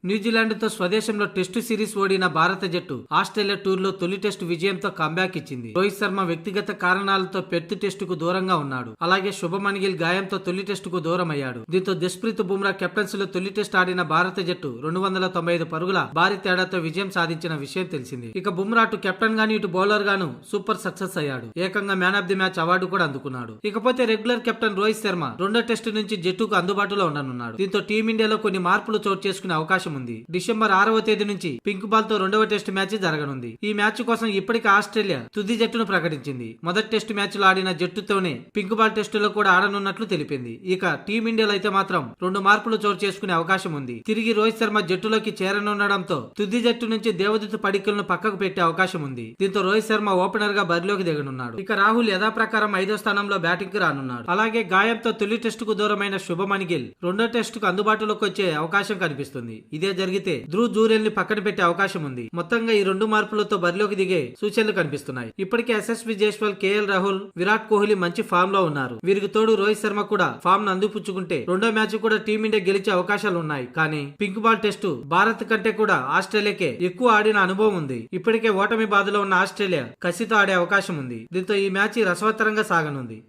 న్యూజిలాండ్తో స్వదేశంలో test series ఓడిన భారత జట్టు ఆస్ట్రేలియా టూర్లో తొలి టెస్టు విజయంతో కంబ్యాక్ ఇచ్చింది. రోహిత్ శర్మ వ్యక్తిగత కారణాలతో పెర్త్ టెస్టుకు దూరంగా ఉన్నాడు. అలాగే శుభమన్ గిల్ గాయంతో తొలి టెస్టుకు దూరం అయ్యాడు. దీంతో జస్ప్రీత్ బుమ్రా కెప్టెన్సీలో తొలి టెస్ట్ ఆడిన భారత జట్టు 295 పరుగుల భారీ తేడాతో విజయం సాధించిన విషయం తెలిసింది. ఇక బుమ్రా అటు కెప్టెన్ గాని ఇటు బౌలర్ గాను సూపర్ సక్సెస్ అయ్యాడు. ఏకంగా man of the match award కూడా అందుకున్నాడు. ఇకపోతే రెగ్యులర్ కెప్టెన్ రోహిత్ శర్మ రెండో టెస్టు నుంచి జట్టుకు అందుబాటులో ఉండనున్నాడు. దీంతో టీమిండియాలో కొన్ని మార్పులు చోటు చేసుకునే అవకాశం ఉంది. డిసెంబర్ 6వ తేదీ నుంచి పింక్ బాల్ తో రెండవ టెస్ట్ మ్యాచ్ జరగనుంది. ఈ మ్యాచ్ కోసం ఇప్పటికే ఆస్ట్రేలియా తుది జట్టును ప్రకటించింది. మొదటి టెస్ట్ మ్యాచ్ లో ఆడిన జట్టుతోనే పింక్ బాల్ టెస్టులో కూడా ఆడనున్నట్లు తెలిపింది. ఇక టీమిండియాలో అయితే మాత్రం 2 మార్పులు చోటు చేసుకునే అవకాశం ఉంది. తిరిగి రోహిత్ శర్మ జట్టులోకి చేరనుండడంతో తుది జట్టు నుంచి దేవదూత పడికలను పక్కకు పెట్టే అవకాశం ఉంది. దీంతో రోహిత్ శర్మ ఓపెనర్ గా బరిలోకి దిగనున్నాడు. ఇక రాహుల్ యథాప్రకారం 5వ స్థానంలో బ్యాటింగ్ కు రానున్నాడు. అలాగే గాయంతో తొలి టెస్టుకు దూరమైన శుభమన్ గిల్ రెండో టెస్టుకు అందుబాటులోకి వచ్చే అవకాశం కనిపిస్తుంది. ఇదే జరిగితే ధ్రువ్ జూరెల్ ని పక్కన పెట్టే అవకాశం ఉంది. మొత్తంగా ఈ 2 మార్పులతో బరిలోకి దిగే సూచనలు కనిపిస్తున్నాయి. ఇప్పటికే ఎస్ఎస్వి జైస్వాల్, కేఎల్ రాహుల్, విరాట్ కోహ్లీ మంచి ఫామ్ లో ఉన్నారు. వీరికి తోడు రోహిత్ శర్మ కూడా ఫామ్ ను అందిపుచ్చుకుంటే రెండో మ్యాచ్ కూడా టీమిండియా గెలిచే అవకాశాలు ఉన్నాయి. కానీ పింక్ బాల్ టెస్టు భారత్ కంటే కూడా ఆస్ట్రేలియాకే ఎక్కువ ఆడిన అనుభవం ఉంది. ఇప్పటికే ఓటమి బాధలో ఉన్న ఆస్ట్రేలియా కసితో ఆడే అవకాశం ఉంది. దీంతో ఈ మ్యాచ్ రసవత్తరంగా సాగనుంది.